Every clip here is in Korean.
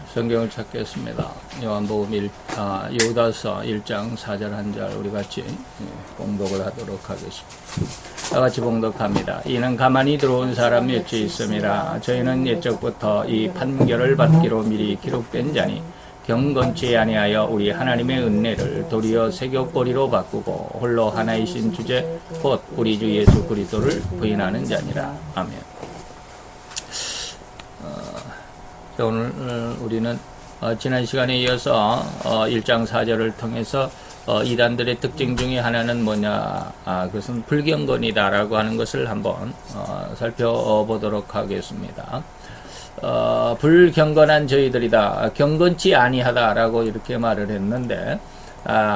성경을 찾겠습니다. 요한복음 요다서 1장 4절 1절 우리 같이 봉독을 하도록 하겠습니다. 다 같이 봉독합니다. 이는 가만히 들어온 사람 몇이 있음이라. 저희는 옛적부터 이 판결을 받기로 미리 기록된 자니 경건치 아니하여 우리 하나님의 은혜를 도리어 새교꼬리로 바꾸고 홀로 하나이신 주제 곧 우리 주 예수 그리스도를 부인하는 자니라. 아멘. 오늘 우리는 지난 시간에 이어서 1장 4절을 통해서 이단들의 특징 중에 하나는 뭐냐, 그것은 불경건이다라고 하는 것을 한번 살펴보도록 하겠습니다. 불경건한 저희들이다, 경건치 아니하다라고 이렇게 말을 했는데,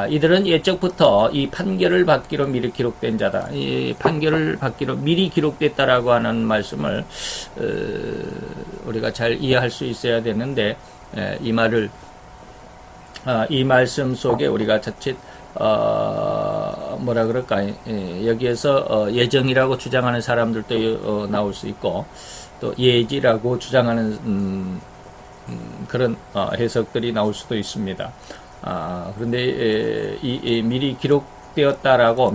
이들은 옛적부터 이 판결을 받기로 미리 기록된 자다. 이 판결을 받기로 미리 기록됐다라고 하는 말씀을 우리가 잘 이해할 수 있어야 되는데, 이 말을 이 말씀 속에 우리가 자칫 뭐라 그럴까, 여기에서 예정이라고 주장하는 사람들도 나올 수 있고, 또 예지라고 주장하는 그런 해석들이 나올 수도 있습니다. 그런데 미리 기록되었다라고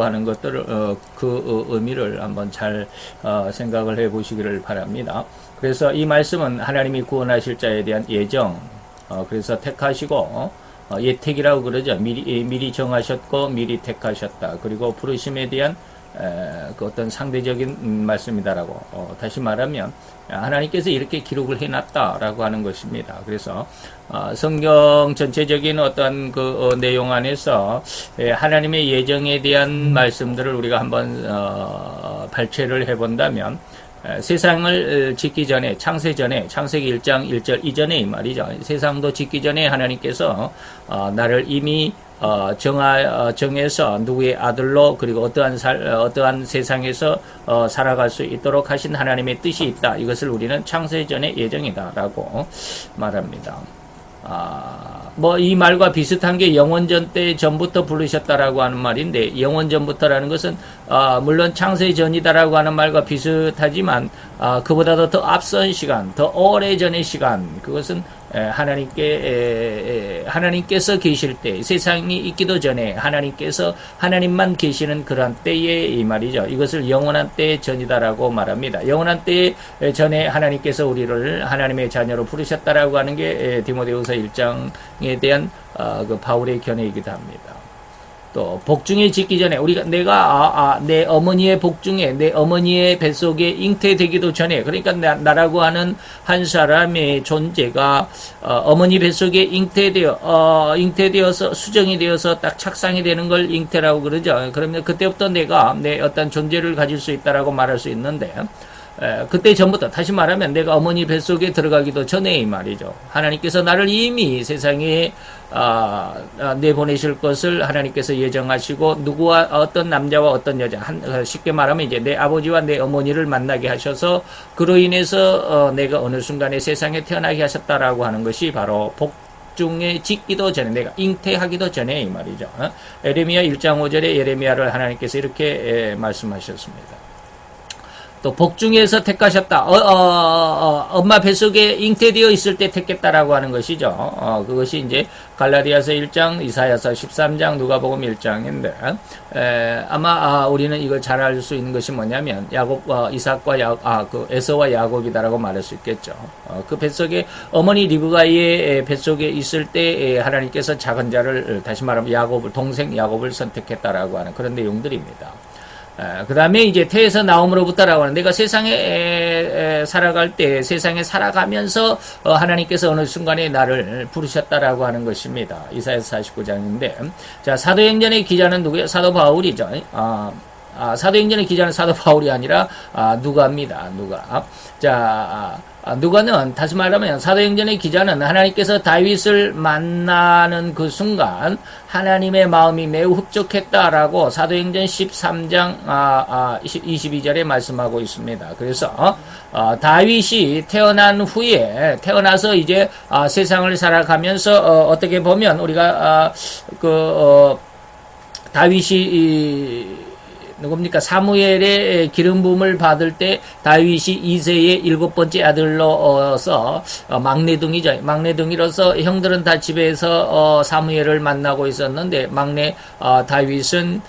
하는 것들을 그 의미를 한번 잘 생각을 해 보시기를 바랍니다. 그래서 이 말씀은 하나님이 구원하실 자에 대한 예정, 그래서 택하시고 예택이라고 그러죠. 미리 정하셨고 미리 택하셨다. 그리고 부르심에 대한 그 어떤 상대적인 말씀이다라고, 다시 말하면 하나님께서 이렇게 기록을 해놨다라고 하는 것입니다. 그래서 성경 전체적인 어떤 그 내용 안에서 하나님의 예정에 대한 말씀들을 우리가 한번 발췌를 해본다면, 세상을 짓기 전에, 창세 전에, 창세기 1장 1절 이전에 이 말이죠. 세상도 짓기 전에 하나님께서 나를 이미 정해서 누구의 아들로, 그리고 어떠한 세상에서 살아갈 수 있도록 하신 하나님의 뜻이 있다. 이것을 우리는 창세전의 예정이다라고 말합니다. 뭐 이 말과 비슷한 게 영원전 때 전부터 부르셨다라고 하는 말인데, 영원전부터라는 것은 물론 창세전이다라고 하는 말과 비슷하지만 그보다도 더 앞선 시간, 더 오래전의 시간, 그것은 하나님께서 계실 때, 세상이 있기도 전에 하나님만 계시는 그러한 때에 이 말이죠. 이것을 영원한 때 전이다라고 말합니다. 영원한 때 전에 하나님께서 우리를 하나님의 자녀로 부르셨다라고 하는 게 디모데후서 1장에 대한 그 바울의 견해이기도 합니다. 또 복중에 짓기 전에, 내가 내 어머니의 복중에, 내 어머니의 뱃속에 잉태되기도 전에, 그러니까 나라고 하는 한 사람의 존재가 어머니 뱃속에 잉태되어서 수정이 되어서 딱 착상이 되는 걸 잉태라고 그러죠. 그러면 그때부터 내가 내 어떤 존재를 가질 수 있다라고 말할 수 있는데, 그때 전부터, 다시 말하면 내가 어머니 뱃속에 들어가기도 전에 이 말이죠. 하나님께서 나를 이미 세상에 내보내실 것을 하나님께서 예정하시고, 누구와, 어떤 남자와 어떤 여자, 쉽게 말하면 이제 내 아버지와 내 어머니를 만나게 하셔서 그로 인해서 내가 어느 순간에 세상에 태어나게 하셨다라고 하는 것이 바로 복중에 짓기도 전에, 내가 잉태하기도 전에 이 말이죠. 예레미야 1장 5절에 예레미야를 하나님께서 이렇게 말씀하셨습니다. 또 복중에서 택하셨다. 엄마 뱃속에 잉태되어 있을 때 택했다라고 하는 것이죠. 그것이 이제 갈라디아서 1장, 이사야서 13장, 누가복음 1장인데, 아마 우리는 이걸 잘 알 수 있는 것이 뭐냐면 이삭과 에서와 야곱이다라고 말할 수 있겠죠. 그 뱃속에, 어머니 리브가의 뱃속에 있을 때 하나님께서 작은 자를, 다시 말하면 동생 야곱을 선택했다라고 하는 그런 내용들입니다. 그 다음에 이제 태에서 나옴으로부터라고 하는, 내가 세상에 살아갈 때, 세상에 살아가면서 하나님께서 어느 순간에 나를 부르셨다라고 하는 것입니다. 이사야서 49장인데, 자, 사도행전의 기자는 누구예요? 사도 바울이죠. 사도행전의 기자는 사도 바울이 아니라 누가입니다. 누가. 자, 누가는, 다시 말하면 사도행전의 기자는 하나님께서 다윗을 만나는 그 순간 하나님의 마음이 매우 흡족했다라고 사도행전 13장 22절에 말씀하고 있습니다. 그래서 다윗이 태어난 후에, 태어나서 이제 세상을 살아가면서 어떻게 보면 우리가 다윗이 누굽니까? 사무엘의 기름 부음을 받을 때 다윗이 이새의 7번째 아들로서 막내둥이죠. 막내둥이로서 형들은 다 집에서 사무엘을 만나고 있었는데 막내 다윗은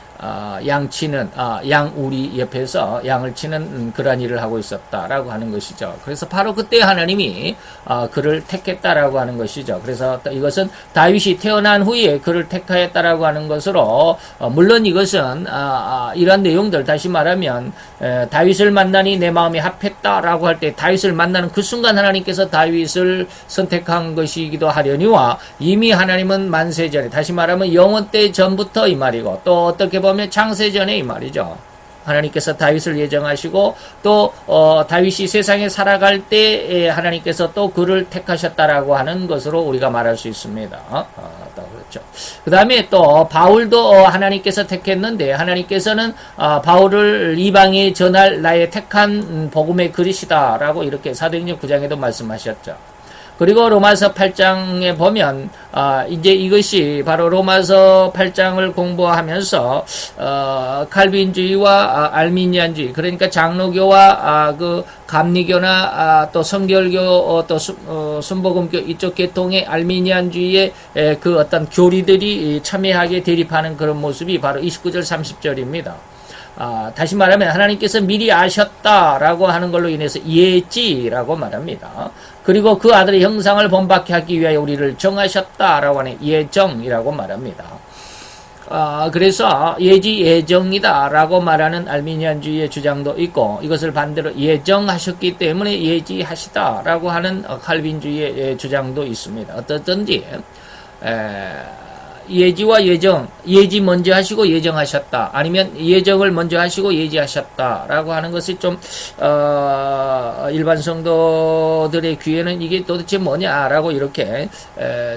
양 치는 양우리 옆에서 양을 치는 그러한 일을 하고 있었다라고 하는 것이죠. 그래서 바로 그때 하나님이 그를 택했다라고 하는 것이죠. 그래서 이것은 다윗이 태어난 후에 그를 택하였다라고 하는 것으로 물론 이것은 이러한 내용들 다시 말하면 다윗을 만나니 내 마음이 합했다라고 할 때 다윗을 만나는 그 순간 하나님께서 다윗을 선택한 것이기도 하려니와 이미 하나님은 만세전에 다시 말하면 영원 때 전부터 이 말이고 또 어떻게 보면 창세전에 이 말이죠. 하나님께서 다윗을 예정하시고 또 다윗이 세상에 살아갈 때 하나님께서 또 그를 택하셨다라고 하는 것으로 우리가 말할 수 있습니다. 또 그렇죠. 그 다음에 또 바울도 하나님께서 택했는데 하나님께서는 바울을 이방에 전할 나의 택한 복음의 그릇이다라고 이렇게 사도행전 9장에도 말씀하셨죠. 그리고 로마서 8장에 보면 이제 이것이 바로 로마서 8장을 공부하면서 칼빈주의와 알미니안주의 그러니까 장로교와 그 감리교나 또 성결교 또 순복음교 이쪽 계통의 알미니안주의의 그 어떤 교리들이 첨예하게 대립하는 그런 모습이 바로 29절 30절입니다. 다시 말하면 하나님께서 미리 아셨다라고 하는 걸로 인해서 예지라고 말합니다. 그리고 그 아들의 형상을 본받게 하기 위하여 우리를 정하셨다라고 하는 예정이라고 말합니다. 그래서 예정이다라고 말하는 알미니안주의의 주장도 있고 이것을 반대로 예정하셨기 때문에 예지하시다라고 하는 칼빈주의의 주장도 있습니다. 어떻든지 예지와 예정, 예지 먼저 하시고 예정하셨다. 아니면 예정을 먼저 하시고 예지하셨다라고 하는 것이 좀 일반 성도들의 귀에는 이게 도대체 뭐냐라고 이렇게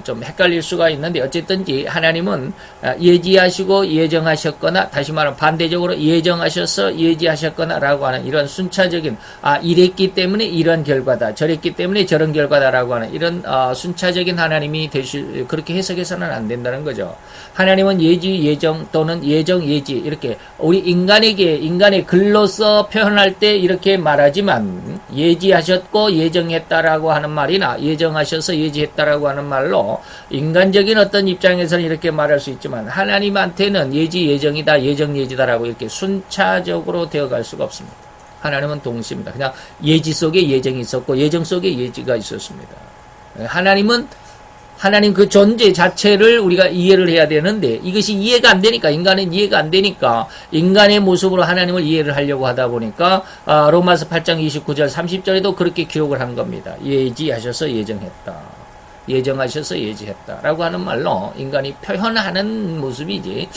좀 헷갈릴 수가 있는데 어쨌든지 하나님은 예지하시고 예정하셨거나 다시 말하면 반대적으로 예정하셔서 예지하셨거나라고 하는 이런 순차적인 이랬기 때문에 이런 결과다. 저랬기 때문에 저런 결과다라고 하는 이런 순차적인 하나님이 되실 그렇게 해석해서는 안 된다는 거죠. 하나님은 예지, 예정 또는 예정, 예지 이렇게 우리 인간의 글로서 표현할 때 이렇게 말하지만 예지하셨고 예정했다라고 하는 말이나 예정하셔서 예지했다라고 하는 말로 인간적인 어떤 입장에서는 이렇게 말할 수 있지만 하나님한테는 예지, 예정이다, 예정, 예지다라고 이렇게 순차적으로 되어갈 수가 없습니다. 하나님은 동시입니다. 그냥 예지 속에 예정이 있었고 예정 속에 예지가 있었습니다. 하나님 그 존재 자체를 우리가 이해를 해야 되는데 이것이 이해가 안 되니까 인간은 이해가 안 되니까 인간의 모습으로 하나님을 이해를 하려고 하다 보니까 로마서 8장 29절 30절에도 그렇게 기록을 한 겁니다. 예지하셔서 예정했다. 예정하셔서 예지했다라고 하는 말로 인간이 표현하는 모습이지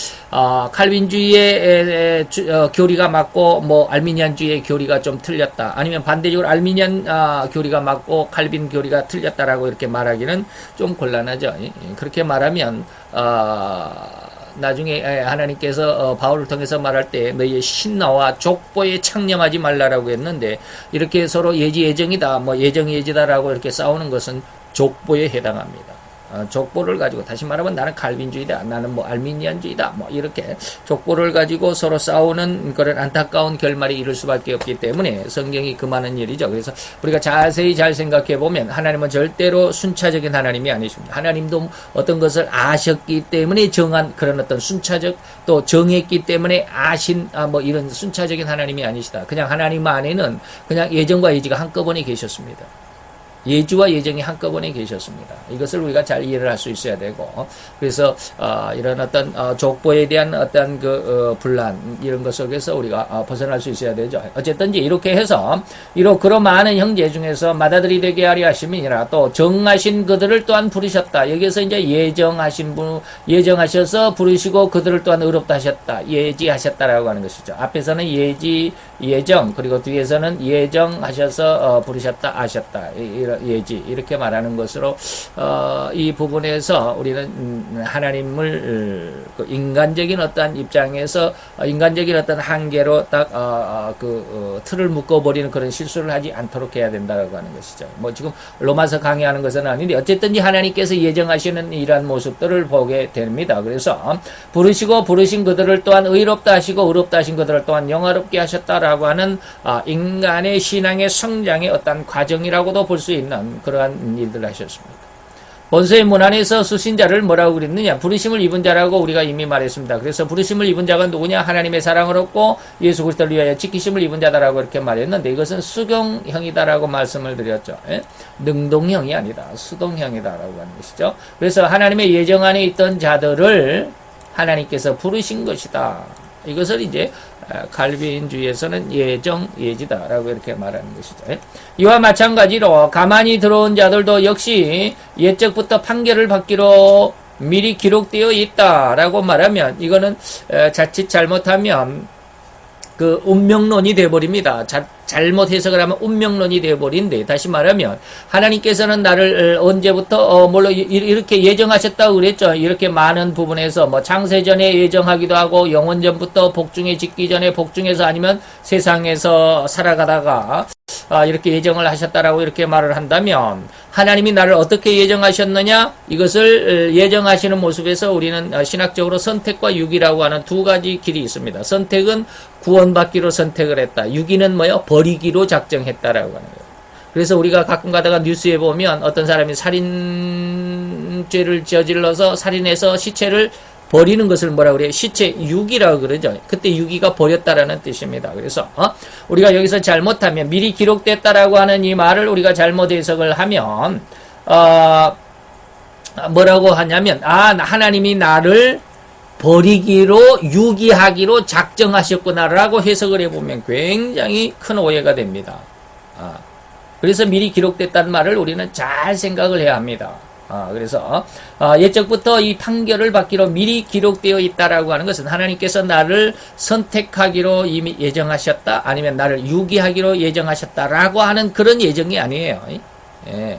칼빈주의의 교리가 맞고 뭐 알미니안주의의 교리가 좀 틀렸다 아니면 반대적으로 알미니안 교리가 맞고 칼빈 교리가 틀렸다라고 이렇게 말하기는 좀 곤란하죠. 그렇게 말하면 나중에 하나님께서 바울을 통해서 말할 때 너희의 신나와 족보에 창념하지 말라라고 했는데 이렇게 서로 예지 예정이다 뭐 예정 예지다라고 이렇게 싸우는 것은 족보에 해당합니다. 족보를 가지고 다시 말하면 나는 칼빈주의다 나는 뭐 알미니안주의다 뭐 이렇게 족보를 가지고 서로 싸우는 그런 안타까운 결말이 이룰 수밖에 없기 때문에 성경이 금하는 일이죠. 그래서 우리가 자세히 잘 생각해 보면 하나님은 절대로 순차적인 하나님이 아니십니다. 하나님도 어떤 것을 아셨기 때문에 정한 그런 어떤 순차적 또 정했기 때문에 아신 뭐 이런 순차적인 하나님이 아니시다. 그냥 하나님 안에는 그냥 예정과 예지가 한꺼번에 계셨습니다. 예지와 예정이 한꺼번에 계셨습니다. 이것을 우리가 잘 이해를 할 수 있어야 되고, 그래서 이런 어떤 족보에 대한 어떤 그 분란 이런 것 속에서 우리가 벗어날 수 있어야 되죠. 어쨌든지 이렇게 해서 그런 많은 형제 중에서 맏아들이 되게 하려 하심이니라 또 정하신 그들을 또한 부르셨다. 여기서 이제 예정하신 분 예정하셔서 부르시고 그들을 또한 의롭다 하셨다. 예지하셨다라고 하는 것이죠. 앞에서는 예지 예정 그리고 뒤에서는 예정하셔서 부르셨다 아셨다. 예지 이렇게 말하는 것으로 이 부분에서 우리는 하나님을 그 인간적인 어떤 입장에서 인간적인 어떤 한계로 딱 틀을 묶어버리는 그런 실수를 하지 않도록 해야 된다고 하는 것이죠. 뭐 지금 로마서 강의하는 것은 아닌데 어쨌든지 하나님께서 예정하시는 이러한 모습들을 보게 됩니다. 그래서 부르신 그들을 또한 의롭다 하시고 의롭다 하신 그들을 또한 영화롭게 하셨다라고 하는 인간의 신앙의 성장의 어떤 과정이라고도 볼 수 있는 그러한 일들을 하셨습니다. 본서의 문안에서 수신자를 뭐라고 그랬느냐? 부르심을 입은 자라고 우리가 이미 말했습니다. 그래서 부르심을 입은 자가 누구냐? 하나님의 사랑을 얻고 예수 그리스도를 위하여 지키심을 입은 자다라고 이렇게 말했는데 이것은 수동형이다라고 말씀을 드렸죠. 예? 능동형이 아니다. 수동형이다라고 하는 것이죠. 그래서 하나님의 예정 안에 있던 자들을 하나님께서 부르신 것이다. 이것을 이제 칼빈주의에서는 예지다라고 이렇게 말하는 것이죠. 이와 마찬가지로 가만히 들어온 자들도 역시 옛적부터 판결을 받기로 미리 기록되어 있다라고 말하면 이거는 자칫 잘못하면 그 운명론이 되어버립니다. 잘못 해석을 하면 운명론이 되어버린데 다시 말하면 하나님께서는 나를 언제부터 물론 이렇게 예정하셨다고 그랬죠. 이렇게 많은 부분에서 뭐 창세전에 예정하기도 하고 영원전부터 복중에 짓기 전에 복중에서 아니면 세상에서 살아가다가 이렇게 예정을 하셨다라고 이렇게 말을 한다면 하나님이 나를 어떻게 예정하셨느냐? 이것을 예정하시는 모습에서 우리는 신학적으로 선택과 유기라고 하는 두 가지 길이 있습니다. 선택은 구원받기로 선택을 했다. 유기는 뭐요? 버리기로 작정했다라고 하는 거예요. 그래서 우리가 가끔 가다가 뉴스에 보면 어떤 사람이 살인죄를 저질러서 살인해서 시체를 버리는 것을 뭐라 그래요? 시체 유기라고 그러죠. 그때 유기가 버렸다라는 뜻입니다. 그래서 우리가 여기서 잘못하면 미리 기록됐다라고 하는 이 말을 우리가 잘못 해석을 하면 뭐라고 하냐면 하나님이 나를 버리기로 유기하기로 작정하셨구나라고 해석을 해보면 굉장히 큰 오해가 됩니다. 그래서 미리 기록됐다는 말을 우리는 잘 생각을 해야 합니다. 그래서 옛적부터 이 판결을 받기로 미리 기록되어 있다라고 하는 것은 하나님께서 나를 선택하기로 이미 예정하셨다 아니면 나를 유기하기로 예정하셨다라고 하는 그런 예정이 아니에요. 예.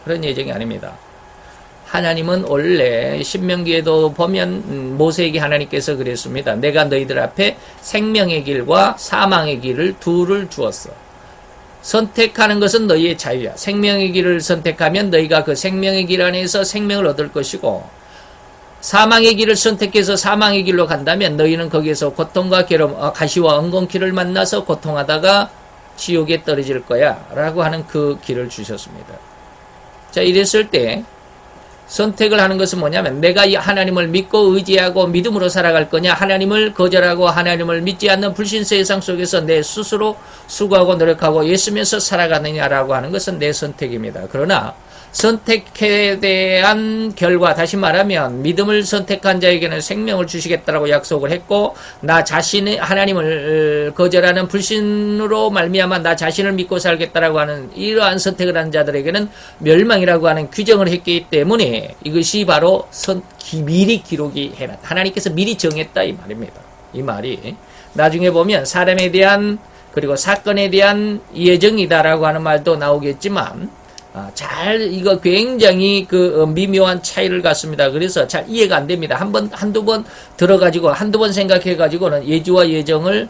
그런 예정이 아닙니다. 하나님은 원래 신명기에도 보면 모세에게 하나님께서 그랬습니다. 내가 너희들 앞에 생명의 길과 사망의 길을 둘을 주었어. 선택하는 것은 너희의 자유야. 생명의 길을 선택하면 너희가 그 생명의 길 안에서 생명을 얻을 것이고 사망의 길을 선택해서 사망의 길로 간다면 너희는 거기에서 고통과 괴로움, 가시와 엉겅퀴를 만나서 고통하다가 지옥에 떨어질 거야 라고 하는 그 길을 주셨습니다. 자, 이랬을 때 선택을 하는 것은 뭐냐면 내가 이 하나님을 믿고 의지하고 믿음으로 살아갈 거냐 하나님을 거절하고 하나님을 믿지 않는 불신 세상 속에서 내 스스로 수고하고 노력하고 애쓰면서 살아가느냐라고 하는 것은 내 선택입니다. 그러나 선택에 대한 결과 다시 말하면 믿음을 선택한 자에게는 생명을 주시겠다라고 약속을 했고 나 자신의 하나님을 거절하는 불신으로 말미암아 나 자신을 믿고 살겠다라고 하는 이러한 선택을 하는 자들에게는 멸망이라고 하는 규정을 했기 때문에 이것이 바로 미리 기록이 해놨다. 하나님께서 미리 정했다 이 말입니다. 이 말이 나중에 보면 사람에 대한 그리고 사건에 대한 예정이다라고 하는 말도 나오겠지만 이거 굉장히 미묘한 차이를 갖습니다. 그래서 잘 이해가 안 됩니다. 한두 번 들어가지고, 한두 번 생각해가지고는 예지와 예정을,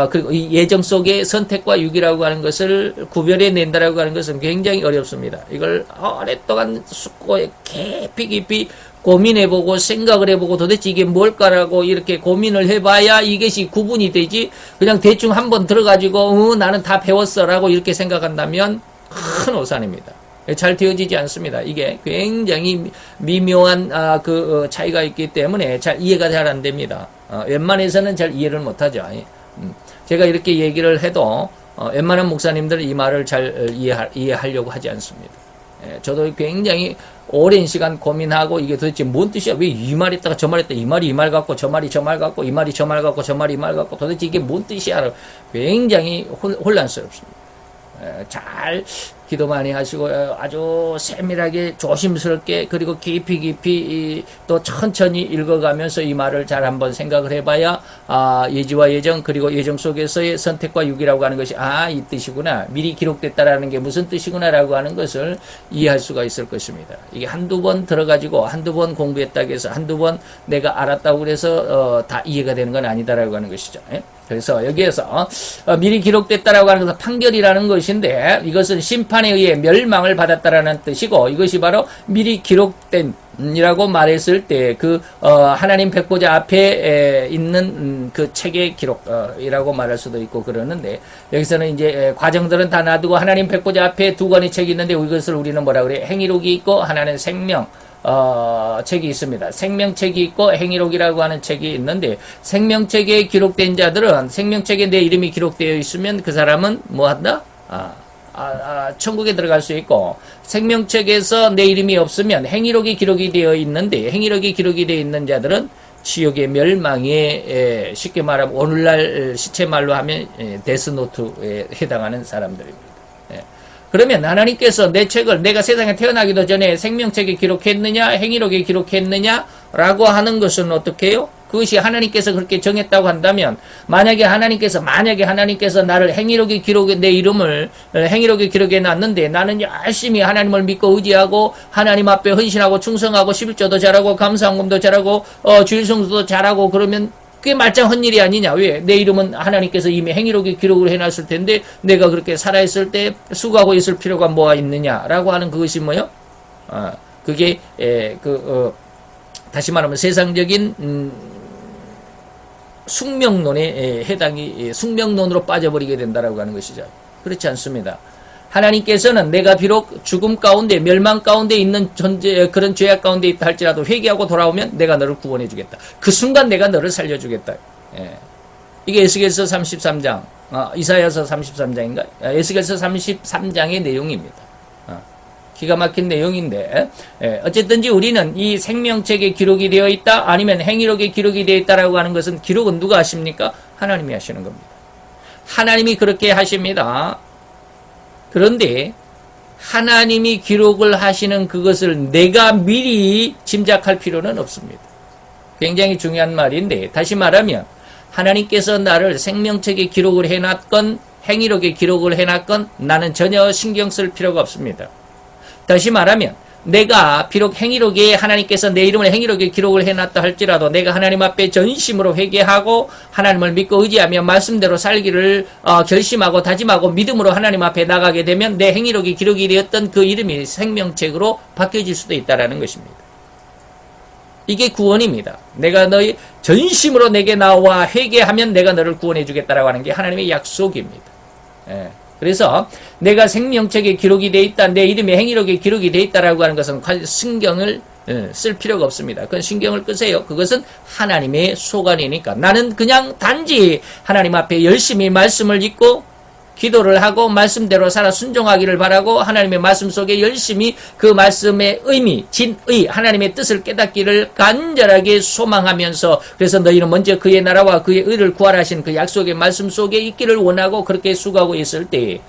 그리고 이 예정 속에 선택과 유기라고 하는 것을 구별해 낸다라고 하는 것은 굉장히 어렵습니다. 이걸 오랫동안 숙고해 깊이 고민해보고 생각을 해보고 도대체 이게 뭘까라고 이렇게 고민을 해봐야 이것이 구분이 되지, 그냥 대충 한번 들어가지고, 나는 다 배웠어라고 이렇게 생각한다면 큰 오산입니다. 잘 되어지지 않습니다. 이게 굉장히 미묘한 차이가 있기 때문에 잘 이해가 잘 안 됩니다. 웬만해서는 잘 이해를 못하죠. 제가 이렇게 얘기를 해도 웬만한 목사님들은 이 말을 잘 이해하려고 하지 않습니다. 저도 굉장히 오랜 시간 고민하고 이게 도대체 뭔 뜻이야? 왜 이 말 했다가 저 말 했다? 이 말이 이 말 같고 저 말이 저 말 같고 이 말이 저 말 같고 저 말이 이 말 같고 도대체 이게 뭔 뜻이야? 굉장히 혼란스럽습니다. 잘 기도 많이 하시고 아주 세밀하게 조심스럽게 그리고 깊이 또 천천히 읽어가면서 이 말을 잘 한번 생각을 해봐야 예지와 예정 그리고 예정 속에서의 선택과 유기라고 하는 것이 이 뜻이구나, 미리 기록됐다라는 게 무슨 뜻이구나라고 하는 것을 이해할 수가 있을 것입니다. 이게 한두 번 들어가지고 한두 번 공부했다고 해서 한두 번 내가 알았다고 그래서 다 이해가 되는 건 아니다라고 하는 것이죠. 예? 그래서 여기에서 미리 기록됐다라고 하는 것은 판결이라는 것인데, 이것은 심판에 의해 멸망을 받았다라는 뜻이고, 이것이 바로 미리 기록된 이라고 말했을 때 하나님 백보자 앞에 있는 그 책의 기록이라고 말할 수도 있고 그러는데, 여기서는 이제 과정들은 다 놔두고 하나님 백보자 앞에 두 권의 책이 있는데, 이것을 우리는 뭐라 그래? 행위록이 있고 하나는 생명 책이 있습니다. 생명책이 있고 행위록이라고 하는 책이 있는데, 생명책에 기록된 자들은, 생명책에 내 이름이 기록되어 있으면 그 사람은 뭐 한다? 천국에 들어갈 수 있고, 생명책에서 내 이름이 없으면 행위록이 기록이 되어 있는데, 행위록이 기록이 되어 있는 자들은 지옥의 멸망에, 쉽게 말하면 오늘날 시체말로 하면 데스노트에 해당하는 사람들입니다. 그러면 하나님께서 내 책을 내가 세상에 태어나기도 전에 생명책에 기록했느냐, 행위록에 기록했느냐라고 하는 것은 어떻게 해요? 그것이 하나님께서 그렇게 정했다고 한다면, 만약에 하나님께서 나를 행위록에 기록해, 내 이름을 행위록에 기록해 놨는데, 나는 열심히 하나님을 믿고 의지하고 하나님 앞에 헌신하고 충성하고 11조도 잘하고 감사헌금도 잘하고 주일성수도 잘하고, 그러면 그게 말짱한 일이 아니냐. 왜? 내 이름은 하나님께서 이미 행위록에 기록을 해놨을 텐데 내가 그렇게 살아있을 때 수고하고 있을 필요가 뭐가 있느냐라고 하는 그것이 뭐요? 그게 다시 말하면 세상적인 숙명론에 해당이, 숙명론으로 빠져버리게 된다라고 하는 것이죠. 그렇지 않습니다. 하나님께서는 내가 비록 죽음 가운데, 멸망 가운데 있는 그런 죄악 가운데 있다 할지라도 회개하고 돌아오면 내가 너를 구원해 주겠다. 그 순간 내가 너를 살려주겠다. 예. 이게 에스겔서 33장, 이사야서 33장인가? 에스겔서 33장의 내용입니다. 기가 막힌 내용인데, 어쨌든지 우리는 이 생명책에 기록이 되어 있다, 아니면 행위록에 기록이 되어 있다라고 하는 것은, 기록은 누가 하십니까? 하나님이 하시는 겁니다. 하나님이 그렇게 하십니다. 그런데 하나님이 기록을 하시는 그것을 내가 미리 짐작할 필요는 없습니다. 굉장히 중요한 말인데, 다시 말하면 하나님께서 나를 생명책에 기록을 해놨건 행위록에 기록을 해놨건 나는 전혀 신경 쓸 필요가 없습니다. 다시 말하면 내가 비록 행위록에, 하나님께서 내 이름을 행위록에 기록을 해놨다 할지라도 내가 하나님 앞에 전심으로 회개하고 하나님을 믿고 의지하며 말씀대로 살기를 결심하고 다짐하고 믿음으로 하나님 앞에 나가게 되면 내 행위록에 기록이 되었던 그 이름이 생명책으로 바뀌어질 수도 있다는 것입니다. 이게 구원입니다. 내가 너희 전심으로 내게 나와 회개하면 내가 너를 구원해 주겠다라고 하는 게 하나님의 약속입니다. 그래서 내가 생명책에 기록이 되어 있다, 내 이름이 행위록에 기록이 되어 있다라고 하는 것은 신경을 쓸 필요가 없습니다. 그건 신경을 끄세요. 그것은 하나님의 소관이니까. 나는 그냥 단지 하나님 앞에 열심히 말씀을 읽고 기도를 하고 말씀대로 살아 순종하기를 바라고 하나님의 말씀 속에 열심히 그 말씀의 의미, 진의, 하나님의 뜻을 깨닫기를 간절하게 소망하면서, 그래서 너희는 먼저 그의 나라와 그의 의를 구하라 하신 그 약속의 말씀 속에 있기를 원하고 그렇게 수고하고 있을 때,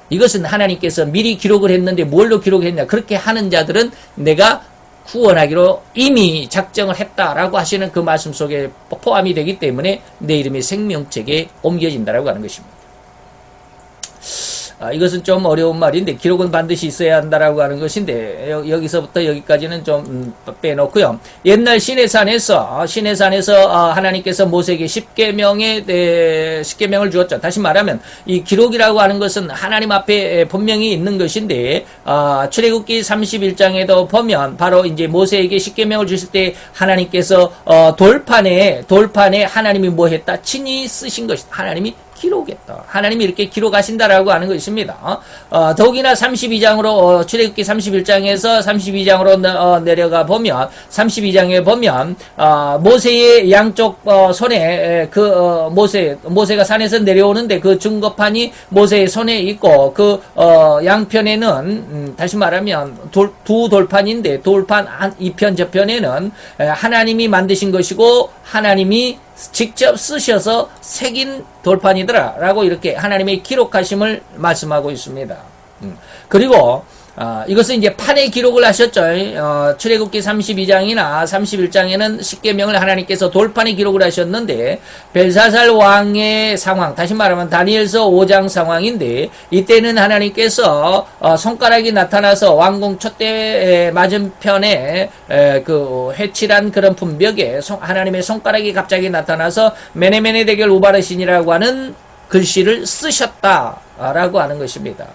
이것은 하나님께서 미리 기록을 했는데 뭘로 기록했냐, 그렇게 하는 자들은 내가 구원하기로 이미 작정을 했다라고 하시는 그 말씀 속에 포함이 되기 때문에 내 이름이 생명책에 옮겨진다라고 하는 것입니다. 이것은 좀 어려운 말인데, 기록은 반드시 있어야 한다라고 하는 것인데, 여기서부터 여기까지는 좀 빼놓고요. 옛날 시내산에서 하나님께서 모세에게 10계명을 주었죠. 다시 말하면 이 기록이라고 하는 것은 하나님 앞에 분명히 있는 것인데, 출애굽기 31장에도 보면 바로 이제 모세에게 10계명을 주실 때 하나님께서 돌판에 하나님이 뭐 했다? 친히 쓰신 것이다. 하나님이 기록했다. 하나님이 이렇게 기록하신다라고 하는 것입니다. 더욱이나 32장으로 출애굽기 31장에서 32장으로 내려가 보면 32장에 보면 모세의 양쪽 손에 모세가 산에서 내려오는데 그 증거판이 모세의 손에 있고 그 양편에는 다시 말하면 두 돌판인데 돌판 이편 저편에는 하나님이 만드신 것이고 하나님이 직접 쓰셔서 새긴 돌판이더라 라고 이렇게 하나님의 기록하심을 말씀하고 있습니다. 그리고 이것은 이제 판에 기록을 하셨죠. 출애굽기 32장이나 31장에는 십계명을 하나님께서 돌판에 기록을 하셨는데 벨사살 왕의 상황, 다시 말하면 다니엘서 5장 상황인데 이때는 하나님께서 손가락이 나타나서 왕궁 촛대 맞은편에 그 회칠한 그런 분벽에 하나님의 손가락이 갑자기 나타나서 메네메네 대결 우바르신이라고 하는 글씨를 쓰셨다라고 하는 것입니다.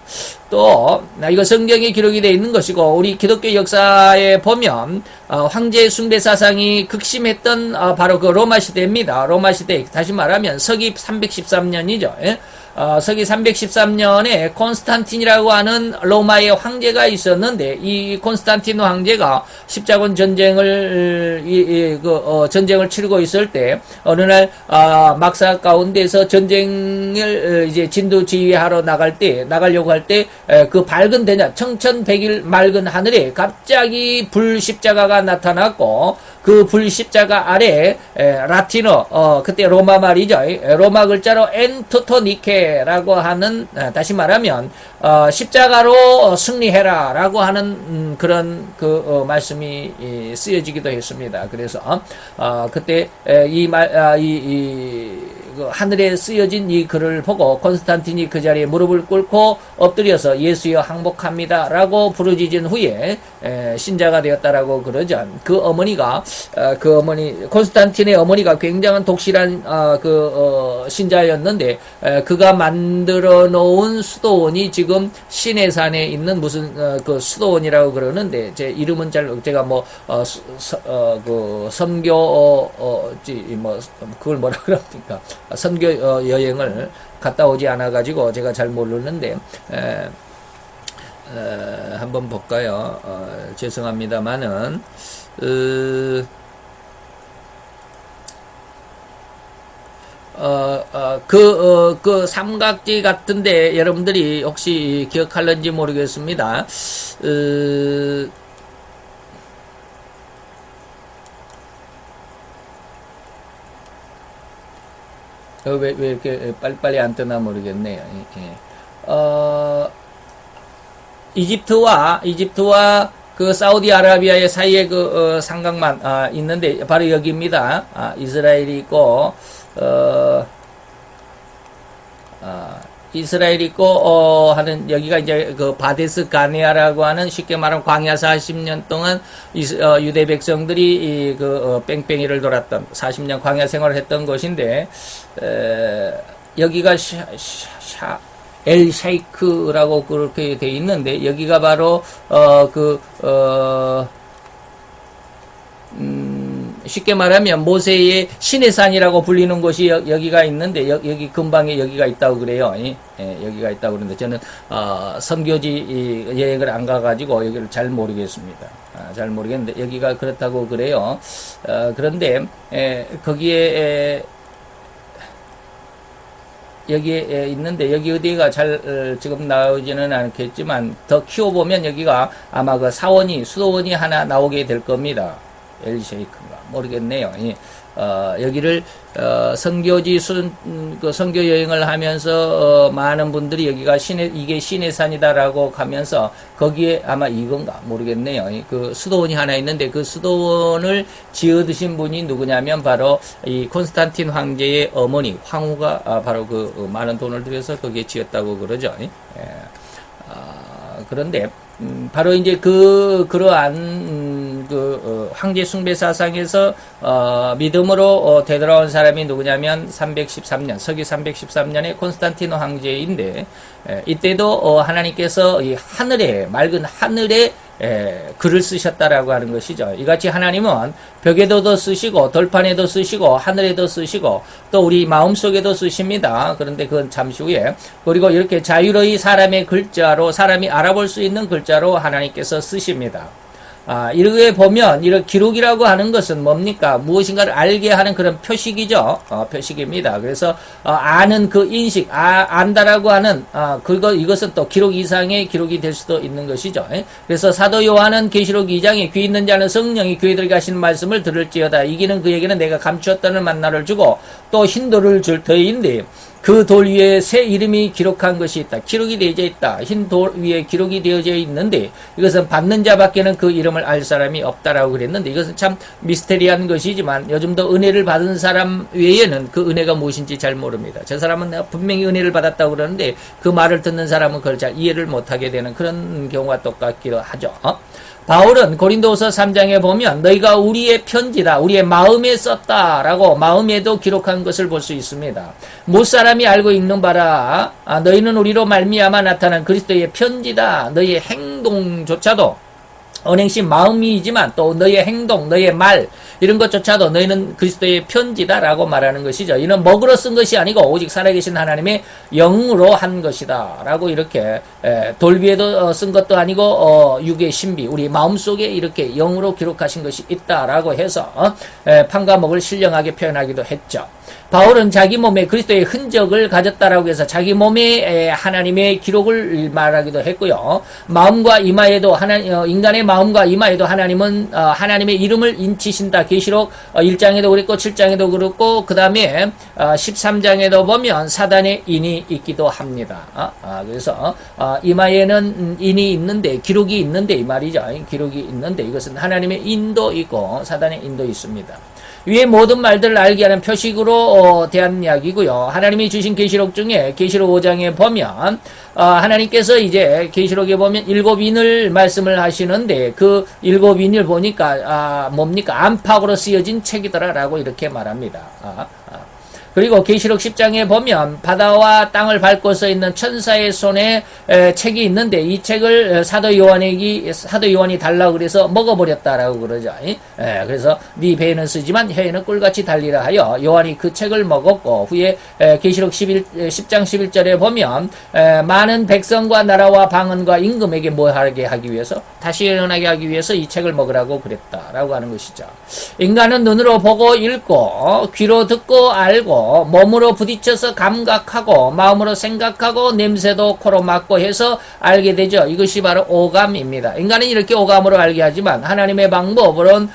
또 이거 성경에 기록이 되어 있는 것이고 우리 기독교 역사에 보면 황제 숭배 사상이 극심했던 바로 그 로마 시대입니다. 로마 시대, 다시 말하면 서기 313년이죠. 서기 313년에 콘스탄틴이라고 하는 로마의 황제가 있었는데 이 콘스탄틴 황제가 십자군 전쟁을 전쟁을 치르고 있을 때 어느 날 막사 가운데서 전쟁을 이제 진두지휘하러 나가려고 할 때 그 밝은 대낮 청천백일 맑은 하늘에 갑자기 불 십자가가 나타났고 그 불 십자가 아래 라틴어 그때 로마 말이죠. 로마 글자로 엔토토니케라고 하는, 다시 말하면 십자가로 승리해라라고 하는 그런 그 말씀이 쓰여지기도 했습니다. 그래서 그때 그 하늘에 쓰여진 이 글을 보고 콘스탄틴이 그 자리에 무릎을 꿇고 엎드려서 예수여 항복합니다라고 부르짖은 후에 신자가 되었다라고 그러죠. 그 어머니가 콘스탄틴의 어머니가 굉장한 독실한 신자였는데 그가 만들어 놓은 수도원이 지금 시내산에 있는 무슨 그 수도원이라고 그러는데 제 이름은 제가 그 선교 그걸 뭐라 그럽니까? 선교 여행을 갔다 오지 않아 가지고 제가 잘 모르는데 한번 볼까요? 죄송합니다만은 그 삼각지 같은데 여러분들이 혹시 기억할는지 모르겠습니다. 왜 이렇게 빨리빨리 안 뜨나 모르겠네요. 이집트와 그 사우디아라비아의 사이에 그 삼각만 있는데 바로 여기입니다. 이스라엘이 있고 이스라엘이 있고 하는 여기가 이제 그 바데스 가네아라고 하는 쉽게 말하면 광야 40년 동안 유대 백성들이 그 뺑뺑이를 돌았던 40년 광야 생활을 했던 곳인데 여기가 엘 샤이크라고 그렇게 돼 있는데 여기가 바로 쉽게 말하면 모세의 시내산이라고 불리는 곳이 여기가 있는데 여기 근방에 여기가 있다고 그래요. 여기가 있다고 그러는데 저는 선교지 여행을 안 가가지고 여기를 잘 모르겠습니다. 잘 모르겠는데 여기가 그렇다고 그래요. 그런데 거기에 여기에 있는데 여기 어디가 잘 지금 나오지는 않겠지만 더 키워보면 여기가 아마 그 수도원이 하나 나오게 될 겁니다. 엘쉐이크인가 모르겠네요. 여기를 선교 여행을 하면서 많은 분들이 여기가 이게 시내산이다라고 가면서 거기에 아마 이건가 모르겠네요. 그 수도원이 하나 있는데 그 수도원을 지어드신 분이 누구냐면 바로 이 콘스탄틴 황제의 어머니 황후가 바로 그 많은 돈을 들여서 거기에 지었다고 그러죠. 그런데 바로 이제 그러한 황제 숭배 사상에서 믿음으로 되돌아온 사람이 누구냐면 313년 서기 313년에 콘스탄티노 황제인데 이때도 하나님께서 이 하늘에 맑은 하늘에 글을 쓰셨다라고 하는 것이죠. 이같이 하나님은 벽에도 쓰시고 돌판에도 쓰시고 하늘에도 쓰시고 또 우리 마음속에도 쓰십니다. 그런데 그건 잠시 후에 그리고 이렇게 자유로이 사람의 글자로 사람이 알아볼 수 있는 글자로 하나님께서 쓰십니다. 이렇게 보면 이런 기록이라고 하는 것은 뭡니까? 무엇인가를 알게 하는 그런 표식이죠. 표식입니다. 그래서 아는 그 인식, 안다라고 하는 이것은 또 기록 이상의 기록이 될 수도 있는 것이죠. 그래서 사도 요한은 계시록 2장에 귀 있는 자는 성령이 교회들에게 하시는 말씀을 들을지어다. 이기는 그에게는 내가 감추었다는 만나를 주고 또 힌도를 줄 터인데 그 돌 위에 새 이름이 기록한 것이 있다. 기록이 되어져 있다. 흰 돌 위에 기록이 되어져 있는데 이것은 받는 자밖에는 그 이름을 알 사람이 없다라고 그랬는데 이것은 참 미스테리한 것이지만 요즘도 은혜를 받은 사람 외에는 그 은혜가 무엇인지 잘 모릅니다. 저 사람은 내가 분명히 은혜를 받았다고 그러는데 그 말을 듣는 사람은 그걸 잘 이해를 못하게 되는 그런 경우가 똑같기도 하죠. 바울은 고린도후서 3장에 보면 너희가 우리의 편지다. 우리의 마음에 썼다라고 마음에도 기록한 것을 볼 수 있습니다. 무사람이 알고 읽는 바라 너희는 우리로 말미암아 나타난 그리스도의 편지다. 너희의 행동조차도 언행시 마음이지만 또 너희의 행동, 너희의 말 이런 것조차도 너희는 그리스도의 편지다라고 말하는 것이죠. 이는 먹으로 쓴 것이 아니고 오직 살아계신 하나님의 영으로 한 것이다 라고 이렇게 돌 위에도 쓴 것도 아니고 육의 신비 우리 마음속에 이렇게 영으로 기록하신 것이 있다라고 해서 판과 먹을 신령하게 표현하기도 했죠. 바울은 자기 몸에 그리스도의 흔적을 가졌다라고 해서 자기 몸에 하나님의 기록을 말하기도 했고요. 마음과 이마에도 인간의 마음과 이마에도 하나님은 하나님의 이름을 인치신다. 계시록 1장에도 그랬고 7장에도 그렇고 그 다음에 13장에도 보면 사단의 인이 있기도 합니다. 그래서 이마에는 인이 있는데 기록이 있는데 이 말이죠. 기록이 있는데 이것은 하나님의 인도 있고 사단의 인도 있습니다. 위의 모든 말들을 알게 하는 표식으로 대한 이야기고요. 하나님이 주신 계시록 중에 계시록 5장에 보면 하나님께서 이제 계시록에 보면 7인을 말씀을 하시는데 그 7인을 보니까 뭡니까? 안팎으로 쓰여진 책이더라라고 이렇게 말합니다. 그리고 계시록 10장에 보면 바다와 땅을 밟고 써 있는 천사의 손에 책이 있는데 이 책을 사도 요한이 달라고 그래서 먹어버렸다라고 그러죠. 그래서 네 배에는 쓰지만 혀에는 꿀같이 달리라 하여 요한이 그 책을 먹었고 후에 계시록 10장 11절에 보면 많은 백성과 나라와 방언과 임금에게 뭐하게 하기 위해서 다시 일어나게 하기 위해서 이 책을 먹으라고 그랬다라고 하는 것이죠. 인간은 눈으로 보고 읽고 귀로 듣고 알고 몸으로 부딪혀서 감각하고 마음으로 생각하고 냄새도 코로 맡고 해서 알게 되죠. 이것이 바로 오감입니다. 인간은 이렇게 오감으로 알게 하지만 하나님의 방법으로는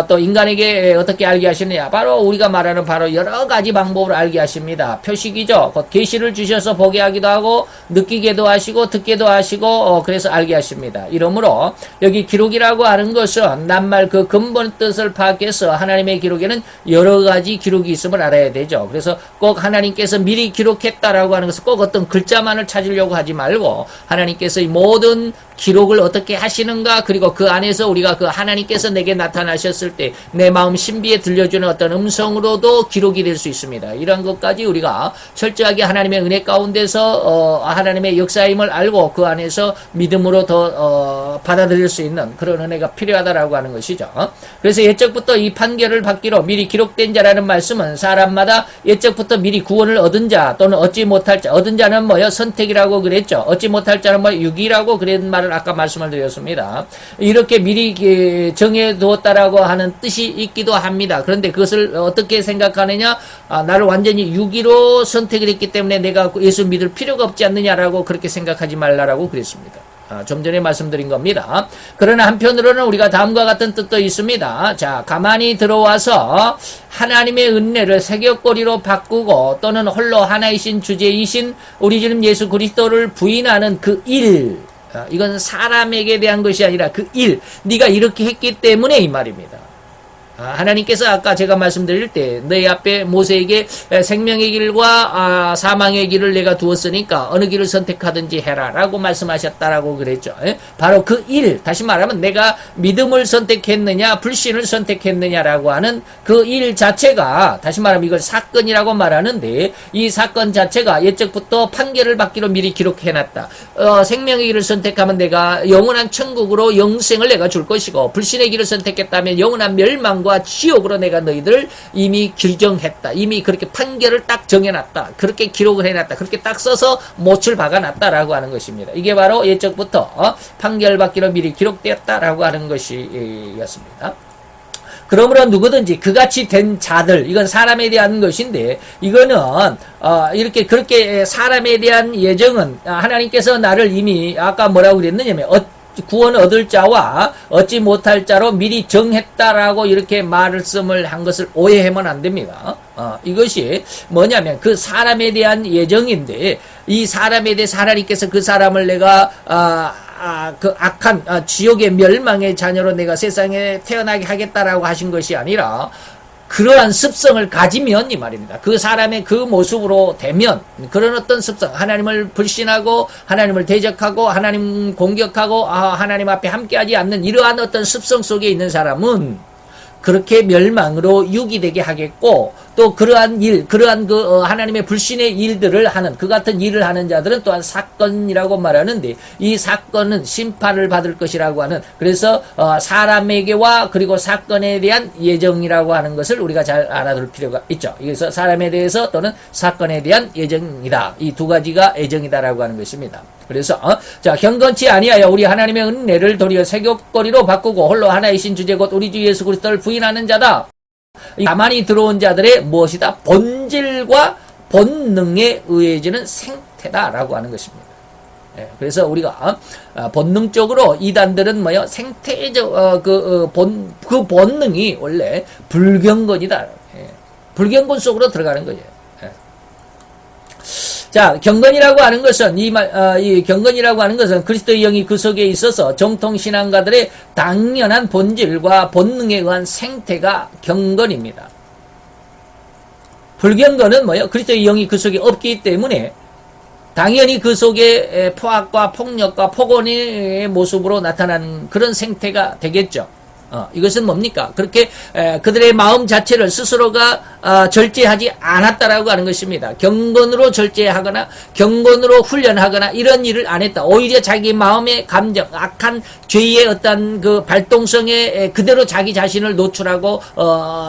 또 인간에게 어떻게 알게 하시느냐 바로 우리가 말하는 바로 여러 가지 방법으로 알게 하십니다. 표식이죠. 곧 계시를 주셔서 보게 하기도 하고 느끼게도 하시고 듣게도 하시고 그래서 알게 하십니다. 이러므로 여기 기록이라고 하는 것은 낱말 그 근본 뜻을 파악해서 하나님의 기록에는 여러 가지 기록이 있음을 알아야 되죠. 그래서 꼭 하나님께서 미리 기록했다라고 하는 것은 꼭 어떤 글자만을 찾으려고 하지 말고 하나님께서 이 모든 기록을 어떻게 하시는가 그리고 그 안에서 우리가 그 하나님께서 내게 나타나셨을 때 내 마음 신비에 들려주는 어떤 음성으로도 기록이 될 수 있습니다. 이러한 것까지 우리가 철저하게 하나님의 은혜 가운데서 하나님의 역사임을 알고 그 안에서 믿음으로 더 받아들일 수 있는 그런 은혜가 필요하다라고 하는 것이죠. 그래서 예적부터 이 판결을 받기로 미리 기록된 자라는 말씀은 사람마다 예적부터 미리 구원을 얻은 자 또는 얻지 못할 자 얻은 자는 뭐요? 선택이라고 그랬죠. 얻지 못할 자는 뭐 유기라고 그런 말을 아까 말씀을 드렸습니다. 이렇게 미리 정해두었다라고 하는 뜻이 있기도 합니다. 그런데 그것을 어떻게 생각하느냐? 나를 완전히 유기로 선택을 했기 때문에 내가 예수 믿을 필요가 없지 않느냐라고 그렇게 생각하지 말라라고 그랬습니다. 좀 전에 말씀드린 겁니다. 그러나 한편으로는 우리가 다음과 같은 뜻도 있습니다. 자, 가만히 들어와서 하나님의 은혜를 새벽거리로 바꾸고 또는 홀로 하나이신 주제이신 우리 주님 예수 그리스도를 부인하는 그 일, 이건 사람에게 대한 것이 아니라 그 일, 네가 이렇게 했기 때문에 이 말입니다. 하나님께서 아까 제가 말씀드릴 때 너희 앞에 모세에게 생명의 길과 사망의 길을 내가 두었으니까 어느 길을 선택하든지 해라 라고 말씀하셨다라고 그랬죠. 바로 그 일, 다시 말하면 내가 믿음을 선택했느냐 불신을 선택했느냐라고 하는 그 일 자체가 다시 말하면 이걸 사건이라고 말하는데 이 사건 자체가 예적부터 판결을 받기로 미리 기록해놨다. 생명의 길을 선택하면 내가 영원한 천국으로 영생을 내가 줄 것이고 불신의 길을 선택했다면 영원한 멸망과 지옥으로 내가 너희들을 이미 규정했다. 이미 그렇게 판결을 딱 정해놨다. 그렇게 기록을 해놨다. 그렇게 딱 써서 못을 박아놨다라고 하는 것입니다. 이게 바로 예적부터 판결받기로 미리 기록되었다라고 하는 것이었습니다. 그러므로 누구든지 그같이 된 자들, 이건 사람에 대한 것인데, 이거는, 이렇게 그렇게 사람에 대한 예정은 하나님께서 나를 이미 아까 뭐라고 그랬느냐면, 구원 얻을 자와 얻지 못할 자로 미리 정했다라고 이렇게 말씀을 한 것을 오해하면 안 됩니다. 이것이 뭐냐면 그 사람에 대한 예정인데 이 사람에 대해 하나님께서 그 사람을 내가 그 악한 지옥의 멸망의 자녀로 내가 세상에 태어나게 하겠다라고 하신 것이 아니라 그러한 습성을 가지면 이 말입니다. 그 사람의 그 모습으로 되면 그런 어떤 습성, 하나님을 불신하고 하나님을 대적하고 하나님 공격하고 하나님 앞에 함께하지 않는 이러한 어떤 습성 속에 있는 사람은 그렇게 멸망으로 유기되게 하겠고 또 그러한 일, 그러한 하나님의 불신의 일들을 하는 그 같은 일을 하는 자들은 또한 사건이라고 말하는데 이 사건은 심판을 받을 것이라고 하는 그래서 사람에게와 그리고 사건에 대한 예정이라고 하는 것을 우리가 잘 알아둘 필요가 있죠. 그래서 사람에 대해서 또는 사건에 대한 예정이다. 이 두 가지가 예정이다라고 하는 것입니다. 그래서 자 경건치 아니하여 우리 하나님의 은혜를 도리어 세교거리로 바꾸고 홀로 하나이신 주제 곧 우리 주 예수 그리스도를 부인하는 자다. 가만히 들어온 자들의 무엇이다? 본질과 본능에 의해지는 생태다라고 하는 것입니다. 그래서 우리가 본능적으로 이단들은 뭐요? 생태적 그 본능이 원래 불경건이다. 불경건 속으로 들어가는 거죠. 자, 경건이라고 하는 것은 이 경건이라고 하는 것은 그리스도의 영이 그 속에 있어서 정통 신앙가들의 당연한 본질과 본능에 의한 생태가 경건입니다. 불경건은 뭐예요? 그리스도의 영이 그 속에 없기 때문에 당연히 그 속에 포악과 폭력과 폭언의 모습으로 나타나는 그런 생태가 되겠죠. 이것은 뭡니까? 그렇게 그들의 마음 자체를 스스로가 절제하지 않았다라고 하는 것입니다. 경건으로 절제하거나 경건으로 훈련하거나 이런 일을 안 했다. 오히려 자기 마음의 감정, 악한 죄의 어떤 그 발동성에 그대로 자기 자신을 노출하고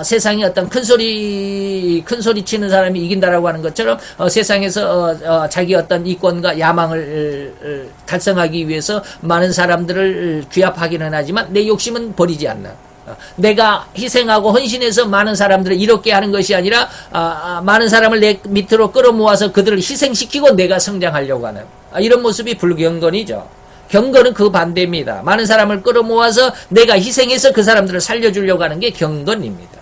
세상에 어떤 큰 소리 치는 사람이 이긴다라고 하는 것처럼 세상에서 자기 어떤 이권과 야망을 달성하기 위해서 많은 사람들을 규합하기는 하지만 내 욕심은 버리지 않나. 내가 희생하고 헌신해서 많은 사람들을 이롭게 하는 것이 아니라 많은 사람을 내 밑으로 끌어모아서 그들을 희생시키고 내가 성장하려고 하는 이런 모습이 불경건이죠. 경건은 그 반대입니다. 많은 사람을 끌어모아서 내가 희생해서 그 사람들을 살려주려고 하는 게 경건입니다.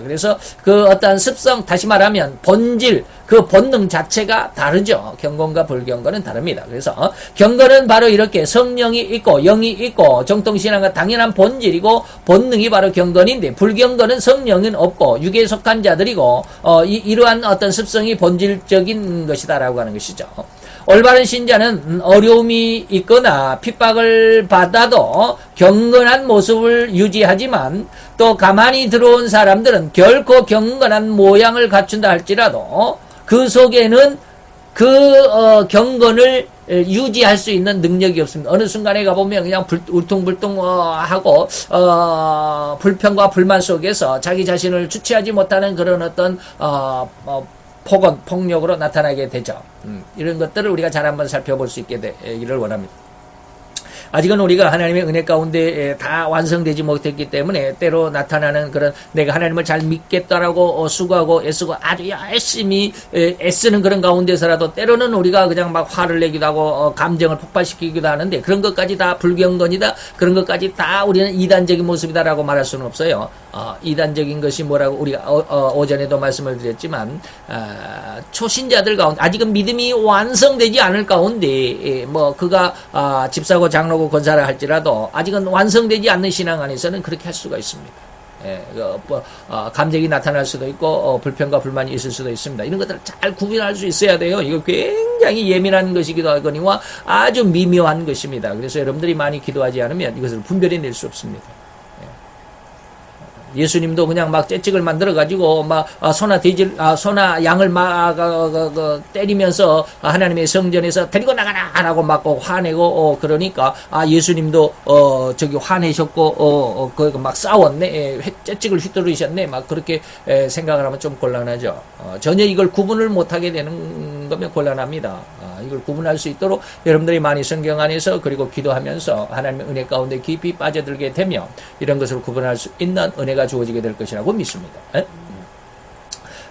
그래서 그 어떠한 습성, 다시 말하면 본질, 그 본능 자체가 다르죠. 경건과 불경건은 다릅니다. 그래서 경건은 바로 이렇게 성령이 있고 영이 있고 정통신앙과 당연한 본질이고 본능이 바로 경건인데 있불경건은 성령은 없고 육에 속한 자들이고 이러한 어떤 습성이 본질적인 것이다라고 하는 것이죠. 올바른 신자는 어려움이 있거나 핍박을 받아도 경건한 모습을 유지하지만 또 가만히 들어온 사람들은 결코 경건한 모양을 갖춘다 할지라도 그 속에는 그 경건을 유지할 수 있는 능력이 없습니다. 어느 순간에 가보면 그냥 울퉁불퉁하고 불평과 불만 속에서 자기 자신을 주체하지 못하는 그런 어떤 폭언, 폭력으로 나타나게 되죠. 이런 것들을 우리가 잘 한번 살펴볼 수 있게 되기를 원합니다. 아직은 우리가 하나님의 은혜 가운데 다 완성되지 못했기 때문에 때로 나타나는 그런 내가 하나님을 잘 믿겠다라고 수고하고 애쓰고 아주 열심히 애쓰는 그런 가운데서라도 때로는 우리가 그냥 막 화를 내기도 하고 감정을 폭발시키기도 하는데 그런 것까지 다 불경건이다. 그런 것까지 다 우리는 이단적인 모습이다라고 말할 수는 없어요. 이단적인 것이 뭐라고 우리가 오전에도 말씀을 드렸지만 초신자들 가운데 아직은 믿음이 완성되지 않을 가운데 뭐 그가 집사고 장로고 권사라 할지라도 아직은 완성되지 않는 신앙 안에서는 그렇게 할 수가 있습니다. 감정이 나타날 수도 있고 불평과 불만이 있을 수도 있습니다. 이런 것들을 잘 구분할 수 있어야 돼요. 이거 굉장히 예민한 것이기도 하거니와 아주 미묘한 것입니다. 그래서 여러분들이 많이 기도하지 않으면 이것을 분별해낼 수 없습니다. 예수님도 그냥 막 채찍을 만들어가지고 막 소나 양을 막 때리면서 하나님의 성전에서 데리고 나가라라고 막 화내고 그러니까 예수님도 저기 화내셨고 막 싸웠네, 채찍을 휘두르셨네, 막 그렇게 생각을 하면 좀 곤란하죠. 전혀 이걸 구분을 못하게 되는 거면 곤란합니다. 이걸 구분할 수 있도록 여러분들이 많이 성경 안에서 그리고 기도하면서 하나님의 은혜 가운데 깊이 빠져들게 되면 이런 것을 구분할 수 있는 은혜가 주어지게 될 것이라고 믿습니다.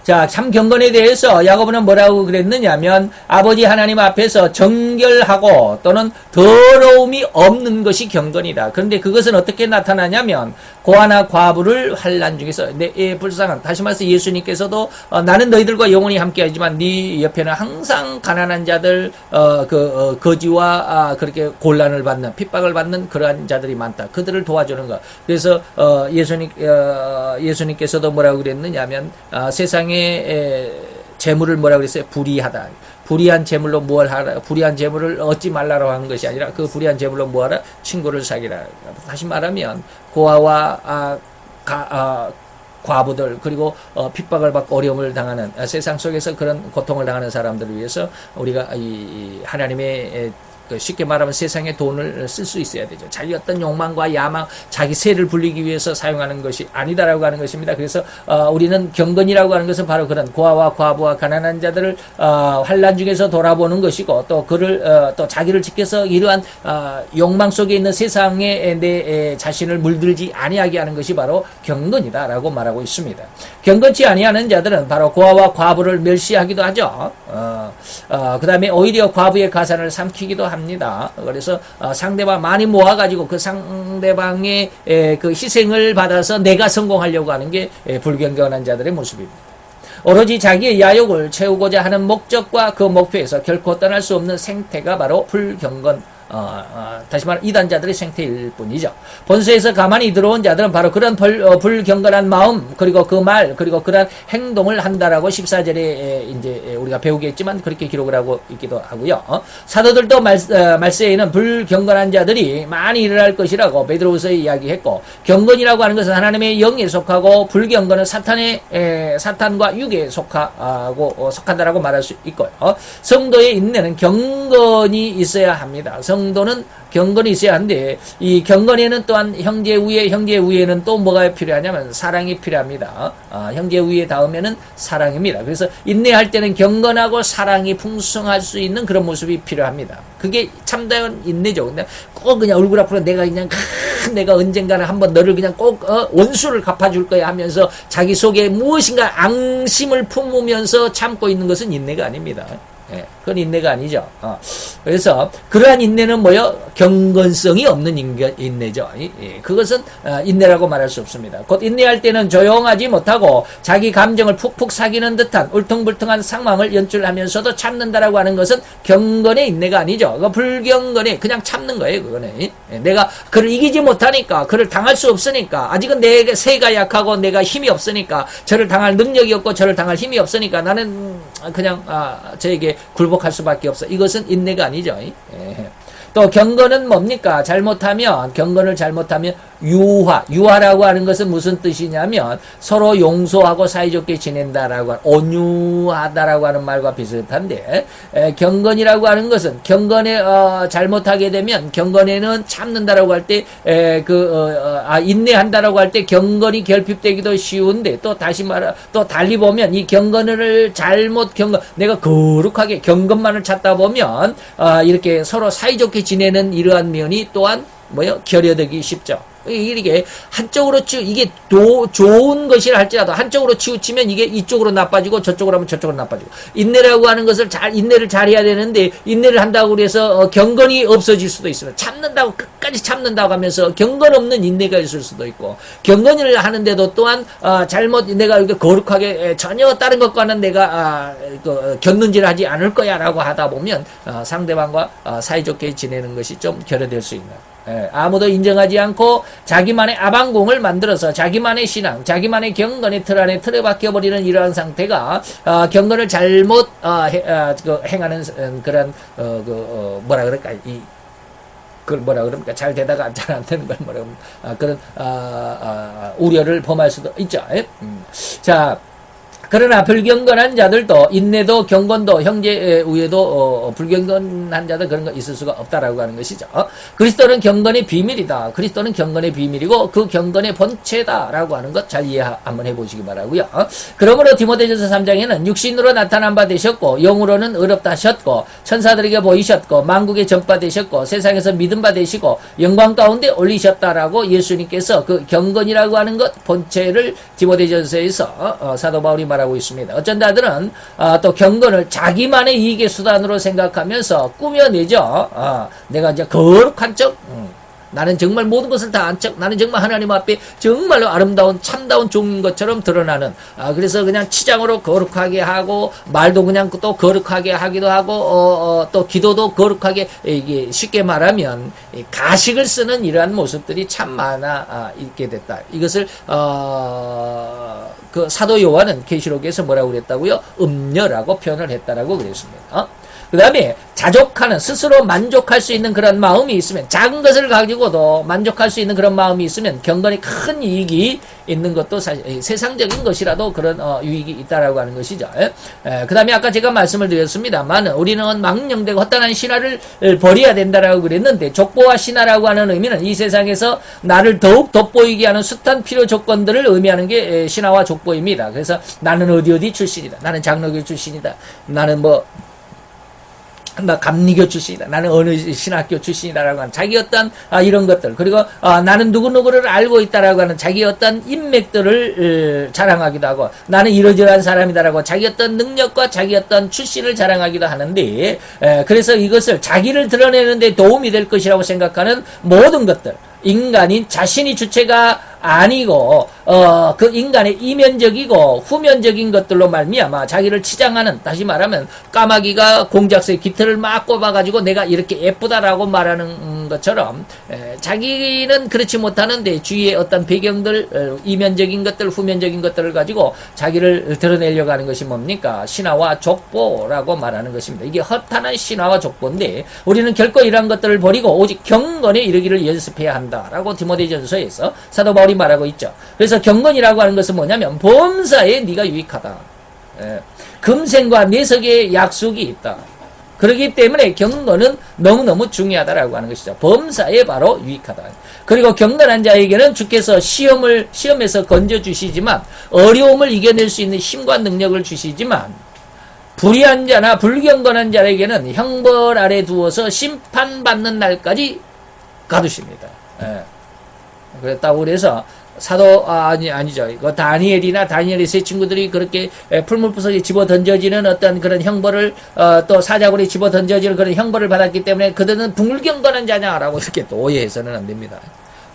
자, 참 경건에 대해서 야고보는 뭐라고 그랬느냐면 아버지 하나님 앞에서 정결하고 또는 더러움이 없는 것이 경건이다. 그런데 그것은 어떻게 나타나냐면 고아나 과부를 환난 중에서 내 불쌍한, 다시 말해서 예수님께서도 나는 너희들과 영원히 함께하지만 네 옆에는 항상 가난한 자들, 거지와 그렇게 곤란을 받는, 핍박을 받는 그러한 자들이 많다. 그들을 도와주는 것. 그래서 예수님께서도 뭐라고 그랬느냐면 세상에 재물을 뭐라고 그랬어요? 불의하다. 불의한 재물로 무엇하라? 불의한 재물을 얻지 말라고 하는 것이 아니라 그 불의한 재물로 무엇하라? 친구를 사귀라. 다시 말하면 고아와 과부들, 그리고 핍박을 받고 어려움을 당하는 세상 속에서 그런 고통을 당하는 사람들을 위해서 우리가 이 하나님의 쉽게 말하면 세상에 돈을 쓸 수 있어야 되죠. 자기 어떤 욕망과 야망, 자기 세를 불리기 위해서 사용하는 것이 아니다라고 하는 것입니다. 그래서 우리는 경건이라고 하는 것은 바로 그런 고아와 과부와 가난한 자들을 환난 중에서 돌아보는 것이고, 또 그를 또 자기를 지켜서 이러한 욕망 속에 있는 세상에 내 자신을 물들지 아니하게 하는 것이 바로 경건이다라고 말하고 있습니다. 경건치 아니하는 자들은 바로 고아와 과부를 멸시하기도 하죠. 그 다음에 오히려 과부의 가산을 삼키기도 합니다. 그래서 상대방 많이 모아가지고 그 상대방의 그 희생을 받아서 내가 성공하려고 하는 게 불경건한 자들의 모습입니다. 오로지 자기의 야욕을 채우고자 하는 목적과 그 목표에서 결코 떠날 수 없는 생태가 바로 불경건, 다시 말해 이단자들의 생태일 뿐이죠. 본서에서 가만히 들어온 자들은 바로 그런 불경건한 마음, 그리고 그 말, 그리고 그런 행동을 한다라고 14절에 이제 우리가 배우겠지만 그렇게 기록을 하고 있기도 하고요. 사도들도 말세에는 불경건한 자들이 많이 일어날 것이라고 베드로후서에 이야기했고, 경건이라고 하는 것은 하나님의 영에 속하고 불경건은 사탄과 육에 속한다라고 말할 수 있고요. 성도의 인내는 경건이 있어야 합니다. 성도는 경건이 있어야 하는데, 이 경건에는 또한 형제 우애는 또 뭐가 필요하냐면 사랑이 필요합니다. 형제 우애 다음에는 사랑입니다. 그래서 인내할 때는 경건하고 사랑이 풍성할 수 있는 그런 모습이 필요합니다. 그게 참다운 인내죠. 근데 꼭 그냥 얼굴 앞으로 내가 언젠가는 한번 너를 그냥 꼭 원수를 갚아줄 거야 하면서 자기 속에 무엇인가 앙심을 품으면서 참고 있는 것은 인내가 아닙니다. 그건 인내가 아니죠. 그래서 그러한 인내는 경건성이 없는 인내죠. 그것은 인내라고 말할 수 없습니다. 곧 인내할 때는 조용하지 못하고 자기 감정을 푹푹 사귀는 듯한 울퉁불퉁한 상황을 연출하면서도 참는다라고 하는 것은 경건의 인내가 아니죠. 불경건의 그냥 참는 거예요. 그거는 내가 그를 이기지 못하니까, 그를 당할 수 없으니까, 아직은 내 세가 약하고 내가 힘이 없으니까, 저를 당할 능력이 없고 저를 당할 힘이 없으니까 나는 그냥 저에게 굴복할 수밖에 없어. 이것은 인내가 아니죠. 또 경건은 뭡니까? 경건을 잘못하면 유화라고 하는 것은 무슨 뜻이냐면 서로 용서하고 사이좋게 지낸다라고 하는, 온유하다라고 하는 말과 비슷한데, 경건이라고 하는 것은 경건에 잘못하게 되면, 경건에는 참는다라고 할 때 인내한다라고 할 때 경건이 결핍되기도 쉬운데, 또 달리 보면 이 경건을 내가 거룩하게 경건만을 찾다 보면 이렇게 서로 사이좋게 지내는 이러한 면이 또한 결여되기 쉽죠. 이게 한쪽으로 이게 좋은 것이라 할지라도 한쪽으로 치우치면 이게 이쪽으로 나빠지고 저쪽으로 하면 저쪽으로 나빠지고, 인내라고 하는 것을 인내를 잘 해야 되는데, 인내를 한다고 해서 경건이 없어질 수도 있습니다. 끝까지 참는다고 하면서 경건 없는 인내가 있을 수도 있고, 경건을 하는데도 또한 내가 이렇게 거룩하게 전혀 다른 것과는 내가 곁눈질 하지 않을 거야 라고 하다 보면 상대방과 사이좋게 지내는 것이 좀 결여될 수 있는, 아무도 인정하지 않고 자기만의 아방공을 만들어서 자기만의 신앙, 자기만의 경건의 틀 안에 틀에 박혀버리는 이러한 상태가 경건을 잘못 행하는 그런 잘 되다가 잘 안 되는 걸 그런 우려를 범할 수도 있죠. 자, 그러나 불경건한 자들도 인내도 경건도 형제 우애도 불경건한 자들 그런 거 있을 수가 없다라고 하는 것이죠. 그리스도는 경건의 비밀이다. 그리스도는 경건의 비밀이고 그 경건의 본체다라고 하는 것 잘 이해 한번 해보시기 바라고요. 그러므로 디모데전서 3장에는 육신으로 나타난 바 되셨고 영으로는 의롭다 하셨고 천사들에게 보이셨고 만국에 전파되셨고 세상에서 믿음 바 되시고 영광 가운데 올리셨다라고 예수님께서 그 경건이라고 하는 것 본체를 디모데전서에서 사도 바울이 말하고 말하고 있습니다. 어쩐 자들은 또 경건을 자기만의 이익의 수단으로 생각하면서 꾸며내죠. 내가 이제 거룩한 척, 나는 정말 모든 것을 다 안 척, 나는 정말 하나님 앞에 정말로 아름다운 참다운 종인 것처럼 드러나는, 그래서 그냥 치장으로 거룩하게 하고 말도 그냥 또 거룩하게 하기도 하고 또 기도도 거룩하게, 이게 쉽게 말하면 가식을 쓰는 이러한 모습들이 참 많아 있게 됐다. 이것을 그 사도 요한은 계시록에서 뭐라고 그랬다고요? 음녀라고 표현을 했다라고 그랬습니다. 그 다음에 자족하는, 스스로 만족할 수 있는 그런 마음이 있으면, 작은 것을 가지고도 만족할 수 있는 그런 마음이 있으면 경건이 큰 이익이 있는 것도 사실 세상적인 것이라도 그런 유익이 있다라고 하는 것이죠. 그 다음에 아까 제가 말씀을 드렸습니다만, 우리는 망령되고 헛단한 신화를 버려야 된다라고 그랬는데, 족보와 신화라고 하는 의미는 이 세상에서 나를 더욱 돋보이게 하는 숱한 필요 조건들을 의미하는 게 신화와 족보입니다. 그래서 나는 어디 출신이다, 나는 장로교 출신이다, 나는 나 감리교 출신이다, 나는 어느 신학교 출신이다라고 하는 자기 어떤 이런 것들, 그리고 나는 누구누구를 알고 있다라고 하는 자기 어떤 인맥들을 자랑하기도 하고, 나는 이러저러한 사람이다라고 자기 어떤 능력과 자기 어떤 출신을 자랑하기도 하는데, 그래서 이것을 자기를 드러내는 데 도움이 될 것이라고 생각하는 모든 것들, 인간인 자신이 주체가 아니고 그 인간의 이면적이고 후면적인 것들로 말미암아 자기를 치장하는, 다시 말하면 까마귀가 공작새의 깃털을 막 꼽아가지고 내가 이렇게 예쁘다라고 말하는 것처럼, 자기는 그렇지 못하는데 주위의 어떤 배경들, 이면적인 것들, 후면적인 것들을 가지고 자기를 드러내려고 하는 것이 뭡니까? 신화와 족보라고 말하는 것입니다. 이게 허탄한 신화와 족보인데, 우리는 결코 이러한 것들을 버리고 오직 경건에 이르기를 연습해야 한다라고 디모데전서에서 사도 바울이 말하고 있죠. 그래서 경건이라고 하는 것은 뭐냐면 범사에 네가 유익하다. 금생과 내석의 약속이 있다. 그렇기 때문에 경건은 너무너무 중요하다라고 하는 것이죠. 범사에 바로 유익하다. 그리고 경건한 자에게는 주께서 시험에서 건져주시지만, 어려움을 이겨낼 수 있는 힘과 능력을 주시지만, 불의한 자나 불경건한 자에게는 형벌 아래 두어서 심판받는 날까지 가두십니다. 그랬다고 그래서 아니죠. 다니엘의 세 친구들이 그렇게 풀무부석에 집어 던져지는 어떤 그런 형벌을, 또 사자굴에 집어 던져지는 그런 형벌을 받았기 때문에 그들은 불경건한 자냐라고 이렇게 또 오해해서는 안 됩니다.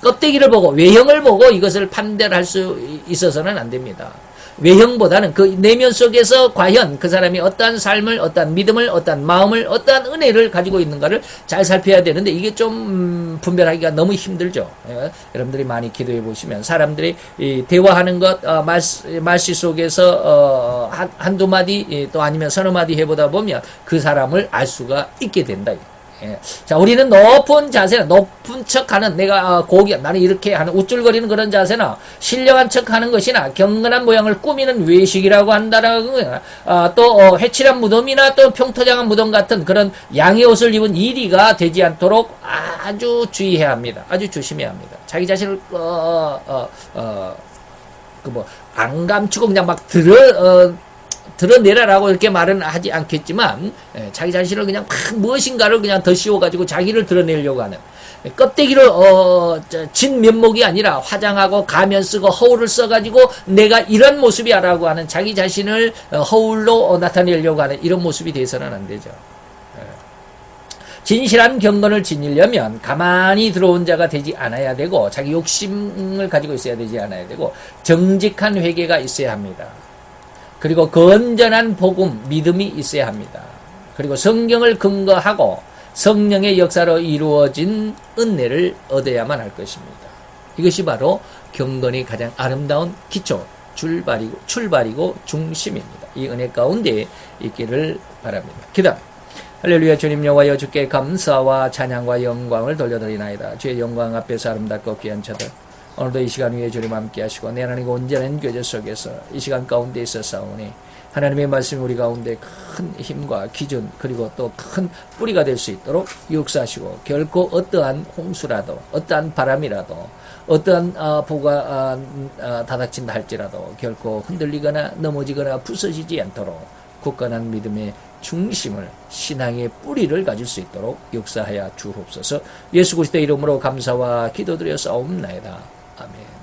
껍데기를 보고, 외형을 보고 이것을 판별할 수 있어서는 안 됩니다. 외형보다는 그 내면 속에서 과연 그 사람이 어떠한 삶을, 어떠한 믿음을, 어떠한 마음을, 어떠한 은혜를 가지고 있는가를 잘 살펴야 되는데, 이게 좀 분별하기가 너무 힘들죠. 여러분들이 많이 기도해 보시면 사람들이 대화하는 것, 말씨 속에서 한두 마디, 또 아니면 서너 마디 해보다 보면 그 사람을 알 수가 있게 된다. 자, 우리는 높은 자세나, 높은 척하는, 내가 나는 이렇게 하는 우쭐거리는 그런 자세나, 신령한 척하는 것이나, 경건한 모양을 꾸미는 외식이라고 한다라고, 또 회칠한 무덤이나 또 평토장한 무덤 같은 그런 양의 옷을 입은 이리가 되지 않도록 아주 주의해야 합니다. 아주 조심해야 합니다. 자기 자신을 안 감추고 그냥 막 드러내라라고 이렇게 말은 하지 않겠지만, 자기 자신을 그냥 무엇인가를 그냥 더 씌워가지고 자기를 드러내려고 하는, 껍데기를 진 면목이 아니라 화장하고 가면 쓰고 허울을 써가지고 내가 이런 모습이야라고 하는 자기 자신을 허울로 나타내려고 하는 이런 모습이 돼서는 안 되죠. 진실한 경건을 지니려면 가만히 들어온 자가 되지 않아야 되고, 자기 욕심을 가지고 있어야 되지 않아야 되고, 정직한 회개가 있어야 합니다. 그리고 건전한 복음, 믿음이 있어야 합니다. 그리고 성경을 근거하고 성령의 역사로 이루어진 은혜를 얻어야만 할 것입니다. 이것이 바로 경건의 가장 아름다운 기초, 출발이고 중심입니다. 이 은혜 가운데 있기를 바랍니다. 기도합니다. 할렐루야. 주님 여호와여, 주께 감사와 찬양과 영광을 돌려드리나이다. 주의 영광 앞에서 아름답고 귀한 자들, 오늘도 이 시간 위에 주님 함께 하시고 내 하나님과 온전한 교제 속에서 이 시간 가운데 있어사오니, 하나님의 말씀이 우리 가운데 큰 힘과 기준, 그리고 또 큰 뿌리가 될 수 있도록 역사하시고, 결코 어떠한 홍수라도, 어떠한 바람이라도, 어떠한 보가 다닥친다 할지라도 결코 흔들리거나 넘어지거나 부서지지 않도록 굳건한 믿음의 중심을, 신앙의 뿌리를 가질 수 있도록 역사하여 주옵소서. 예수 그리스도의 이름으로 감사와 기도드려 싸움나이다. 아멘.